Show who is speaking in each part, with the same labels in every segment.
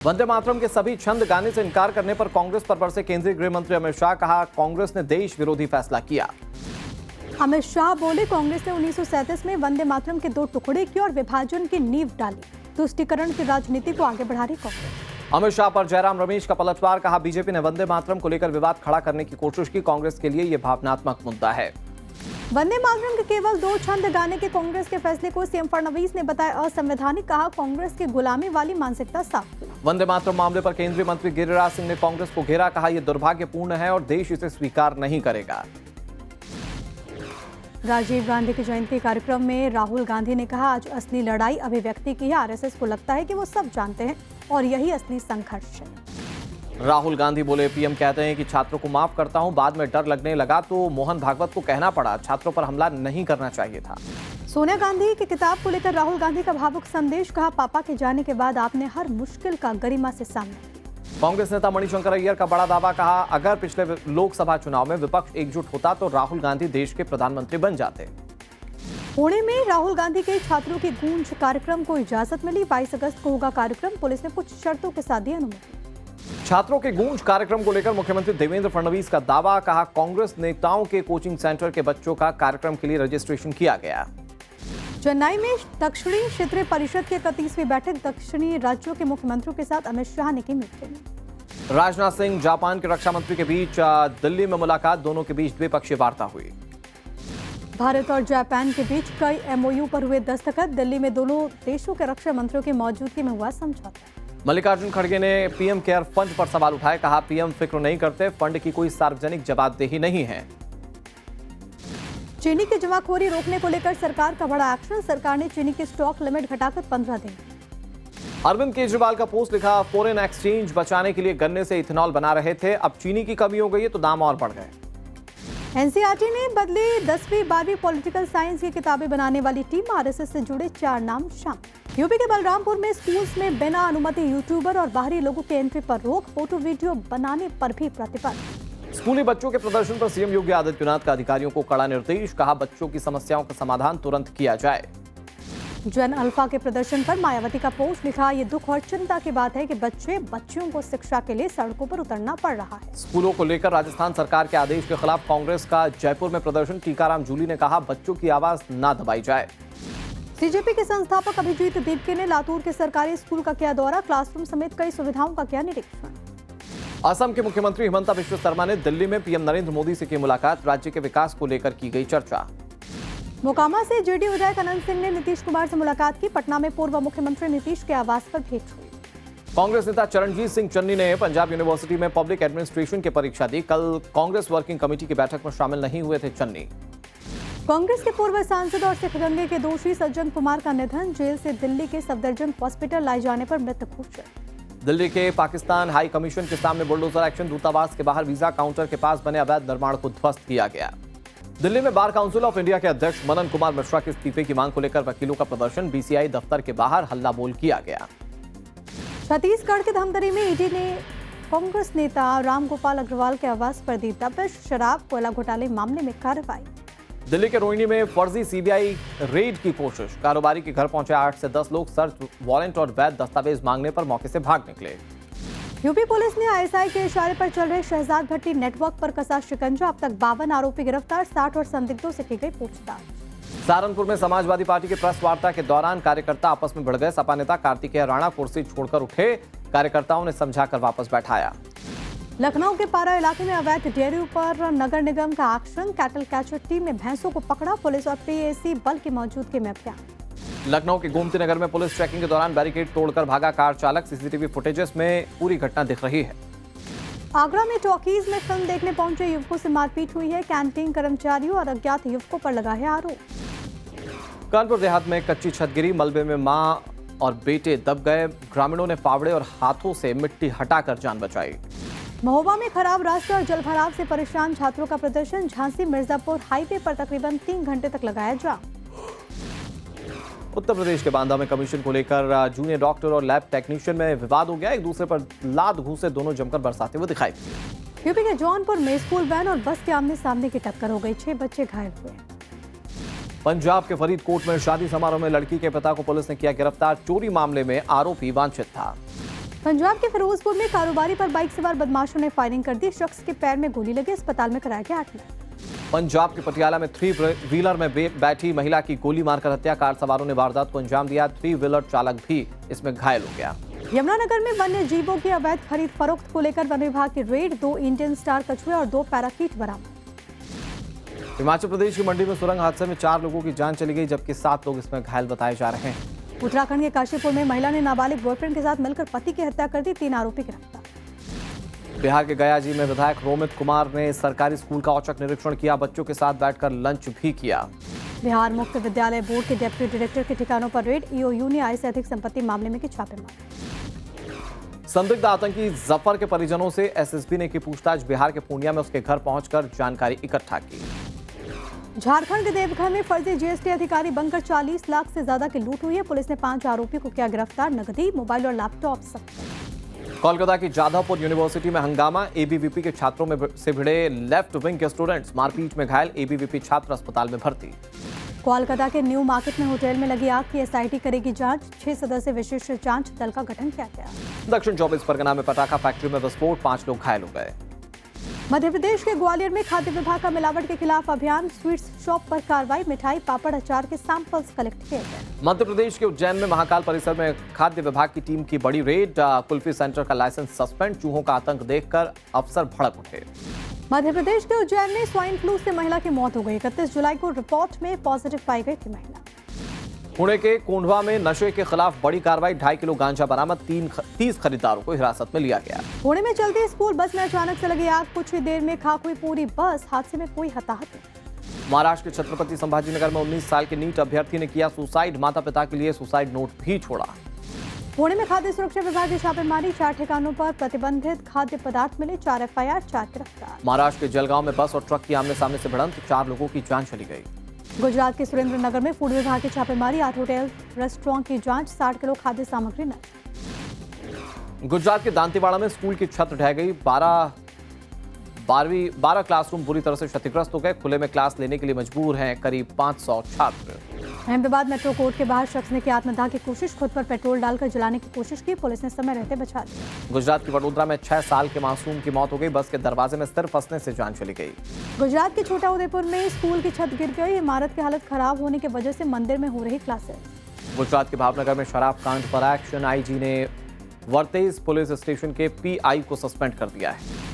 Speaker 1: वंदे मातरम के सभी छंद गाने से इनकार करने पर कांग्रेस पर बरसे केंद्रीय गृह मंत्री अमित शाह। कहा, कांग्रेस ने देश विरोधी फैसला किया।
Speaker 2: अमित शाह बोले, कांग्रेस ने 1937 में वंदे मातरम के 2 टुकड़े किए और विभाजन की नींव डाली। तुष्टीकरण की राजनीति को आगे बढ़ा रही कांग्रेस।
Speaker 1: अमित शाह पर जयराम रमेश का पलटवार। कहा, बीजेपी ने वंदे मातरम को लेकर विवाद खड़ा करने की कोशिश की। कांग्रेस के लिए यह भावनात्मक मुद्दा है।
Speaker 2: वंदे मातरम के केवल 2 छंद गाने के कांग्रेस के फैसले को सीएम फडणवीस ने बताया असंवैधानिक। कहा, कांग्रेस की गुलामी वाली मानसिकता साफ हुई।
Speaker 1: वंदे मातरम मामले पर केंद्रीय मंत्री गिरिराज सिंह ने कांग्रेस को घेरा। कहा, यह दुर्भाग्यपूर्ण है और देश इसे स्वीकार नहीं करेगा।
Speaker 2: राजीव गांधी की जयंती कार्यक्रम में राहुल गांधी ने कहा, आज असली लड़ाई अभिव्यक्ति की है। आरएसएस को लगता है कि वो सब जानते हैं और यही असली संघर्ष है।
Speaker 1: राहुल गांधी बोले, पीएम कहते हैं कि छात्रों को माफ करता हूं, बाद में डर लगने लगा तो मोहन भागवत को कहना पड़ा छात्रों पर हमला नहीं करना चाहिए था।
Speaker 2: सोनिया गांधी की किताब को लेकर राहुल गांधी का भावुक संदेश। कहा, पापा के जाने के बाद आपने हर मुश्किल का गरिमा से सामना किया।
Speaker 1: कांग्रेस नेता मणिशंकर अय्यर का बड़ा दावा। कहा, अगर पिछले लोकसभा चुनाव में विपक्ष एकजुट होता तो राहुल गांधी देश के प्रधानमंत्री बन जाते।
Speaker 2: पुणे में राहुल गांधी के छात्रों की गूंज कार्यक्रम को इजाजत मिली। 22 अगस्त को होगा कार्यक्रम। पुलिस ने कुछ शर्तों के साथ दी अनुमति।
Speaker 1: छात्रों के गूंज कार्यक्रम को लेकर मुख्यमंत्री देवेंद्र फडणवीस का दावा। कहा, कांग्रेस नेताओं के कोचिंग सेंटर के बच्चों का कार्यक्रम के लिए रजिस्ट्रेशन किया गया।
Speaker 2: चेन्नई में दक्षिणी क्षेत्रीय परिषद की 31वीं बैठक। दक्षिणी राज्यों के मुख्यमंत्रियों के साथ अमित शाह ने की मीटिंग।
Speaker 1: राजनाथ सिंह जापान के रक्षा मंत्री के बीच दिल्ली में मुलाकात। दोनों के बीच द्विपक्षीय वार्ता हुई।
Speaker 2: भारत और जापान के बीच कई एमओयू पर हुए दस्तखत। दिल्ली में दोनों देशों के रक्षा मंत्रियों की मौजूदगी में हुआ समझौता।
Speaker 1: मल्लिकार्जुन खड़गे ने पीएम केयर फंड पर सवाल उठाए। कहा, पीएम फिक्र नहीं करते, फंड की कोई सार्वजनिक जवाबदेही नहीं है।
Speaker 2: चीनी की जमाखोरी रोकने को लेकर सरकार का बड़ा एक्शन। सरकार ने चीनी की स्टॉक लिमिट घटाकर 15 दिन।
Speaker 1: अरविंद केजरीवाल का पोस्ट लिखा, फॉरेन एक्सचेंज बचाने के लिए गन्ने से इथेनॉल बना रहे थे, अब चीनी की कमी हो गई है तो दाम और बढ़ गए।
Speaker 2: एनसीईआरटी ने बदली 10वीं 12वीं पॉलिटिकल साइंस की किताबें बनाने वाली टीम। आरएसएस से जुड़े 4 नाम शामिल। यूपी के बलरामपुर में स्कूल्स में बिना अनुमति यूट्यूबर और बाहरी लोगों के एंट्री पर रोक। फोटो वीडियो बनाने पर भी प्रतिबंध।
Speaker 1: स्कूली बच्चों के प्रदर्शन पर सीएम योगी आदित्यनाथ का अधिकारियों को कड़ा निर्देश। कहा, बच्चों की समस्याओं का समाधान तुरंत किया जाए।
Speaker 2: जन अल्फा के प्रदर्शन पर मायावती का पोस्ट लिखा, ये दुख और चिंता की बात है कि बच्चियों को शिक्षा के लिए सड़कों पर उतरना पड़ रहा है।
Speaker 1: स्कूलों को लेकर राजस्थान सरकार के आदेश के खिलाफ कांग्रेस का जयपुर में प्रदर्शन। टीकाराम जूली ने कहा, बच्चों की आवाज ना दबाई जाए।
Speaker 2: सीजेपी के संस्थापक अभिजीत दीपके ने लातूर के सरकारी स्कूल का किया दौरा। क्लासरूम समेत कई सुविधाओं का किया निरीक्षण।
Speaker 1: असम के मुख्यमंत्री हिमंता बिश्व शर्मा ने दिल्ली में पीएम नरेंद्र मोदी से की मुलाकात। राज्य के विकास को लेकर की गई चर्चा।
Speaker 2: मोकामा से जेडीयू विधायक अनंत सिंह ने नीतीश कुमार से मुलाकात की। पटना में पूर्व मुख्यमंत्री नीतीश के आवास पर भेंट हुई।
Speaker 1: कांग्रेस नेता चरणजीत सिंह चन्नी ने पंजाब यूनिवर्सिटी में पब्लिक एडमिनिस्ट्रेशन की परीक्षा दी। कल कांग्रेस वर्किंग कमेटी की बैठक में शामिल नहीं हुए थे चन्नी।
Speaker 2: कांग्रेस के पूर्व सांसद और सिख दंगे के दोषी सज्जन कुमार का निधन। जेल से दिल्ली के सफदरजंग हॉस्पिटल लाए जाने पर मृत घोषित।
Speaker 1: दिल्ली के पाकिस्तान हाई कमीशन के सामने बुलडोजर एक्शन। दूतावास के बाहर वीजा काउंटर के पास बने अवैध निर्माण को ध्वस्त किया गया। दिल्ली में बार काउंसिल ऑफ इंडिया के अध्यक्ष मनन कुमार मिश्रा के इस्तीफे की मांग को लेकर वकीलों का प्रदर्शन। बीसीआई दफ्तर के बाहर हल्ला बोल किया गया।
Speaker 2: छत्तीसगढ़ के धमतरी में ईडी ने कांग्रेस नेता रामगोपाल अग्रवाल के आवास पर दी दबिश। शराब कोयला घोटाले मामले में कार्रवाई।
Speaker 1: दिल्ली के रोहिणी में फर्जी सीबीआई रेड की कोशिश। कारोबारी के घर पहुंचे 8 से 10 लोग। सर्च वारंट और वैध दस्तावेज मांगने पर मौके से भाग निकले।
Speaker 2: यूपी पुलिस ने आईएसआई के इशारे पर चल रहे शहजाद भट्टी नेटवर्क पर कसा शिकंजा। अब तक 52 आरोपी गिरफ्तार। 60 और संदिग्धों से की गई पूछताछ।
Speaker 1: सहारनपुर में समाजवादी पार्टी के प्रेस वार्ता के दौरान कार्यकर्ता आपस में भिड़ गए। सपा नेता कार्तिकेय राणा कुर्सी छोड़कर उठे। कार्यकर्ताओं ने समझाकर वापस बैठाया।
Speaker 2: लखनऊ के पारा इलाके में अवैध डेयरी पर नगर निगम का एक्शन। कैटल कैचर टीम ने भैंसों को पकड़ा। पुलिस और पीएसी बल की मौजूदगी में अभियान।
Speaker 1: लखनऊ के गोमती नगर में पुलिस चेकिंग के दौरान बैरिकेड तोड़कर भागा कार चालक। सीसीटीवी फुटेजेस में पूरी घटना दिख रही है।
Speaker 2: आगरा में टॉकीज में फिल्म देखने पहुंचे युवकों से मारपीट हुई है। कैंटीन कर्मचारियों और अज्ञात युवकों पर लगा है आरोप।
Speaker 1: कानपुर देहात में कच्ची छत गिरी। मलबे में मां और बेटे दब गए। ग्रामीणों ने फावड़े और हाथों से मिट्टी हटाकर जान बचाई।
Speaker 2: महोबा में खराब रास्ते और जलभराव से परेशान छात्रों का प्रदर्शन। झांसी मिर्जापुर हाईवे पर तकरीबन 3 घंटे तक लगाया जाम।
Speaker 1: उत्तर प्रदेश के बांदा में कमीशन को लेकर जूनियर डॉक्टर और लैब टेक्नीशियन में विवाद हो गया। एक दूसरे पर लात घूंसे दोनों जमकर बरसाते हुए दिखाई दिए।
Speaker 2: यूपी के जौनपुर में स्कूल वैन और बस के आमने सामने की टक्कर हो गई। 6 बच्चे घायल हुए।
Speaker 1: पंजाब के फरीदकोट में शादी समारोह में लड़की के पिता को पुलिस ने किया गिरफ्तार। चोरी मामले में आरोपी वांछित था।
Speaker 2: पंजाब के फिरोजपुर में कारोबारी पर बाइक सवार बदमाशों ने फायरिंग कर दी। शख्स के पैर में गोली लगी, अस्पताल में कराया गया एडमिट।
Speaker 1: पंजाब के पटियाला में 3 व्हीलर में बैठी महिला की गोली मारकर हत्या। कार सवारों ने वारदात को अंजाम दिया। 3 व्हीलर चालक भी इसमें घायल हो गया।
Speaker 2: यमुनानगर में वन्य जीवों की अवैध खरीद फरोख्त को लेकर वन विभाग की रेड। 2 इंडियन स्टार कछुए और 2 पैराकीट बरामद।
Speaker 1: हिमाचल प्रदेश की मंडी में सुरंग हादसे में 4 लोगों की जान चली गई, जबकि 7 लोग इसमें घायल बताए जा रहे हैं।
Speaker 2: उत्तराखंड के काशीपुर में महिला ने नाबालिग बॉयफ्रेंड के साथ मिलकर पति की हत्या कर दी। 3 आरोपी गिरफ्तार।
Speaker 1: बिहार के गयाजी में विधायक रोमित कुमार ने सरकारी स्कूल का औचक निरीक्षण किया। बच्चों के साथ बैठकर लंच भी किया।
Speaker 2: बिहार मुक्त विद्यालय बोर्ड के डिप्टी डायरेक्टर के ठिकानों पर रेड। ईओयू ने आय से अधिक संपत्ति मामले में की छापेमारी।
Speaker 1: संदिग्ध आतंकी जफर के परिजनों से एसएसबी ने की पूछताछ। बिहार के पूर्णिया में उसके घर पहुंचकर जानकारी इकट्ठा की।
Speaker 2: झारखंड के देवघर में फर्जी जीएसटी अधिकारी बनकर 40 लाख से ज्यादा की लूट हुई है। पुलिस ने 5 आरोपियों को किया गिरफ्तार। नकदी, मोबाइल और लैपटॉप जब्त।
Speaker 1: कोलकाता की जाधवपुर यूनिवर्सिटी में हंगामा। एबीवीपी के छात्रों में से भिड़े लेफ्ट विंग के स्टूडेंट्स। मारपीट में घायल। एबीवीपी छात्र अस्पताल में भर्ती।
Speaker 2: कोलकाता के न्यू मार्केट में होटल में लगी आग की एसआईटी करेगी जांच। 6 सदस्यीय विशेष जांच दल का गठन किया गया।
Speaker 1: दक्षिण 24 परगना में पटाखा फैक्ट्री में विस्फोट। 5 लोग घायल हो गए।
Speaker 2: मध्य प्रदेश के ग्वालियर में खाद्य विभाग का मिलावट के खिलाफ अभियान। स्वीट्स शॉप पर कार्रवाई। मिठाई, पापड़, अचार के सैंपल्स कलेक्ट किए गए।
Speaker 1: मध्य प्रदेश के उज्जैन में महाकाल परिसर में खाद्य विभाग की टीम की बड़ी रेड। कुल्फी सेंटर का लाइसेंस सस्पेंड। चूहों का आतंक देखकर अफसर भड़क उठे।
Speaker 2: मध्य प्रदेश के उज्जैन में स्वाइन फ्लू से महिला की मौत हो गई। 31 जुलाई को रिपोर्ट में पॉजिटिव पाई गई थी महिला।
Speaker 1: पुणे के कोंढवा में नशे के खिलाफ बड़ी कार्रवाई। 2.5 किलो गांजा बरामद। 30 खरीदारों को हिरासत में लिया गया।
Speaker 2: पुणे में चलती स्कूल बस में अचानक से लगी आग। कुछ ही देर में खाक हुई पूरी बस। हादसे में कोई हताहत नहीं।
Speaker 1: महाराष्ट्र के छत्रपति संभाजीनगर में 19 साल के नीट अभ्यर्थी ने किया सुसाइड। माता पिता के लिए सुसाइड नोट भी छोड़ा।
Speaker 2: पुणे में खाद्य सुरक्षा विभाग की छापेमारी। 4 ठिकानों पर प्रतिबंधित खाद्य पदार्थ मिले। 4 एफआईआर, 4 गिरफ्तार।
Speaker 1: महाराष्ट्र के जलगांव में बस और ट्रक की आमने सामने से भिड़ंत। 4 लोगों की जान चली गई।
Speaker 2: गुजरात के सुरेंद्रनगर में फूड विभाग की छापेमारी। 8 होटल रेस्टोरेंट की जांच। 60 किलो खाद्य सामग्री नष्ट।
Speaker 1: गुजरात के दांतेवाड़ा में स्कूल की छत ढह गई। 12 क्लासरूम बुरी तरह से क्षतिग्रस्त हो गए। खुले में क्लास लेने के लिए मजबूर हैं करीब 500 छात्र।
Speaker 2: अहमदाबाद मेट्रो कोर्ट के बाहर शख्स ने की आत्मदाह की कोशिश। खुद पर पेट्रोल डालकर जलाने की कोशिश की। पुलिस ने समय रहते बचा लिया।
Speaker 1: गुजरात की वडोदरा में 6 साल के मासूम की मौत हो गई। बस के दरवाजे में सिर फंसने से जान चली गई।
Speaker 2: गुजरात के छोटा उदेपुर में स्कूल की छत गिर गई। इमारत की हालत खराब होने की वजह से मंदिर में हो रही क्लासेस।
Speaker 1: गुजरात के भावनगर में शराब कांड पर एक्शन। आईजी ने वर्तेज पुलिस स्टेशन के पीआई को सस्पेंड कर दिया है।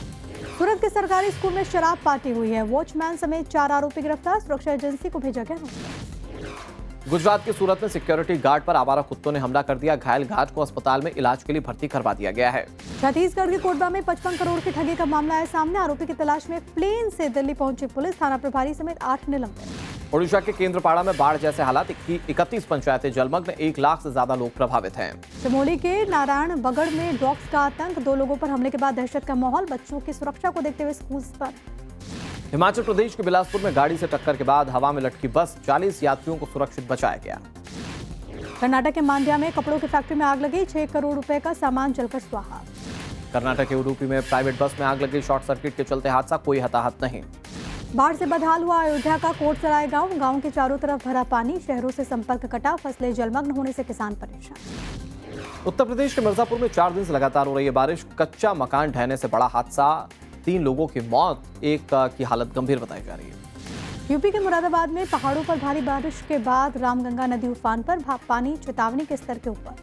Speaker 2: सूरत के सरकारी स्कूल में शराब पार्टी हुई है। वॉचमैन समेत 4 आरोपी गिरफ्तार। सुरक्षा एजेंसी को भेजा गया नोटिस।
Speaker 1: गुजरात के सूरत में सिक्योरिटी गार्ड पर आवारा कुत्तों ने हमला कर दिया। घायल गार्ड को अस्पताल में इलाज के लिए भर्ती करवा दिया गया है।
Speaker 2: छत्तीसगढ़ के कोरबा में 55 करोड़ की ठगी का मामला आया सामने। आरोपी की तलाश में प्लेन से दिल्ली पहुंची पुलिस। थाना प्रभारी समेत 8 निलंबित।
Speaker 1: ओडिशा के केंद्रपाड़ा में बाढ़ जैसे हालात। 31 पंचायतें जलमग्न। 1 लाख से ज्यादा लोग प्रभावित हैं।
Speaker 2: चमोली के नारायण बगड़ में डॉग्स का आतंक। 2 लोगों पर हमले के बाद दहशत का माहौल। बच्चों की सुरक्षा को देखते हुए स्कूल बंद।
Speaker 1: हिमाचल प्रदेश के बिलासपुर में गाड़ी से टक्कर के बाद हवा में लटकी बस। 40 यात्रियों को सुरक्षित बचाया गया।
Speaker 2: कर्नाटक के मांड्या में कपड़ों की फैक्ट्री में आग लगी। 6 करोड़ रुपए का सामान जलकर स्वाहा।
Speaker 1: कर्नाटक के उडुपी में प्राइवेट बस में आग लगी। शॉर्ट सर्किट के चलते हादसा। कोई हताहत नहीं।
Speaker 2: बाढ़ से बदहाल हुआ अयोध्या का कोटसराय गांव। गांव के चारों तरफ भरा पानी। शहरों से संपर्क कटा। फसलें जलमग्न होने से किसान परेशान।
Speaker 1: उत्तर प्रदेश के मिर्जापुर में 4 दिन से लगातार हो रही है बारिश। कच्चा मकान ढहने से बड़ा हादसा। 3 लोगों की मौत। एक की हालत गंभीर बताई जा रही है।
Speaker 2: यूपी के मुरादाबाद में पहाड़ों पर भारी बारिश के बाद रामगंगा नदी उफान पर। पानी चेतावनी के स्तर के ऊपर।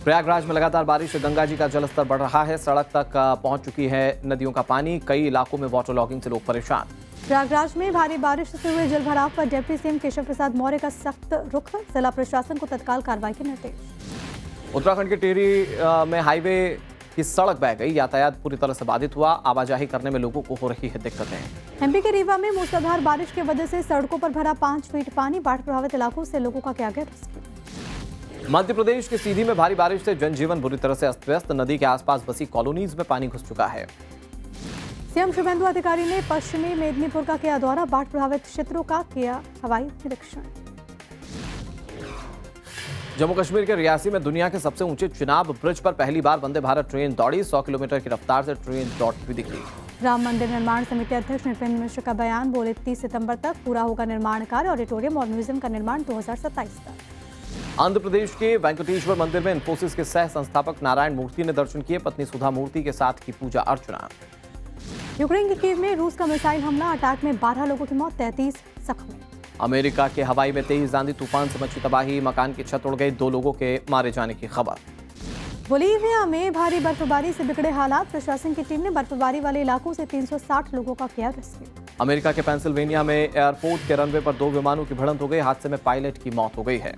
Speaker 1: प्रयागराज में लगातार बारिश से गंगा जी का जलस्तर बढ़ रहा है। सड़क तक पहुंच चुकी है नदियों का पानी। कई इलाकों में वाटर लॉगिंग से लोग परेशान।
Speaker 2: प्रयागराज में भारी बारिश से हुए जलभराव पर डिप्टी सीएम केशव प्रसाद मौर्य का सख्त रुख। जिला प्रशासन को तत्काल कार्रवाई के निर्देश।
Speaker 1: उत्तराखंड के टेहरी में हाईवे की सड़क बह गई। यातायात पूरी तरह से बाधित हुआ। आवाजाही करने में लोगों को हो रही है दिक्कतें।
Speaker 2: एमपी के रीवा में मूसलाधार बारिश की वजह से सड़कों पर भरा 5 फीट पानी। बाढ़ प्रभावित इलाकों से लोगों का किया गया रेस्क्यू।
Speaker 1: मध्य प्रदेश के सीधी में भारी बारिश से जनजीवन बुरी तरह से अस्त व्यस्त। नदी के आसपास बसी कॉलोनीज में पानी घुस चुका है।
Speaker 2: सीएम शुभेंदु अधिकारी ने पश्चिमी मेदिनीपुर का किया दौरा। बाढ़ प्रभावित क्षेत्रों का किया हवाई निरीक्षण।
Speaker 1: जम्मू कश्मीर के रियासी में दुनिया के सबसे ऊंचे चिनाब ब्रिज पर पहली बार वंदे भारत ट्रेन दौड़ी। 100 किलोमीटर की रफ्तार से ट्रेन दौड़ती हुई दिखी।
Speaker 2: राम मंदिर निर्माण समिति अध्यक्ष नृपेंद्र मिश्र का बयान। बोले 30 सितंबर तक पूरा होगा निर्माण कार्य। ऑडिटोरियम और म्यूजियम का निर्माण 2027 तक।
Speaker 1: आंध्र प्रदेश के वेंकटेश्वर मंदिर में इंफोसिस के सह संस्थापक नारायण मूर्ति ने दर्शन किए, पत्नी सुधा मूर्ति के साथ की पूजा अर्चना।
Speaker 2: यूक्रेन के कीव में रूस का मिसाइल हमला, अटैक में 12 लोगों की मौत, 33 जख्मी।
Speaker 1: अमेरिका के हवाई में तेज आंधी तूफान से मची तबाही, मकान की छत उड़ गई, 2 लोगों के मारे जाने की खबर।
Speaker 2: बोलीविया में भारी बर्फबारी से बिगड़े हालात, प्रशासन की टीम ने बर्फबारी वाले इलाकों से 360 लोगों का किया रेस्क्यू।
Speaker 1: अमेरिका के पेंसिल्वेनिया में एयरपोर्ट के रनवे पर 2 विमानों की भिड़ंत हो गई, हादसे में पायलट की मौत हो गई है।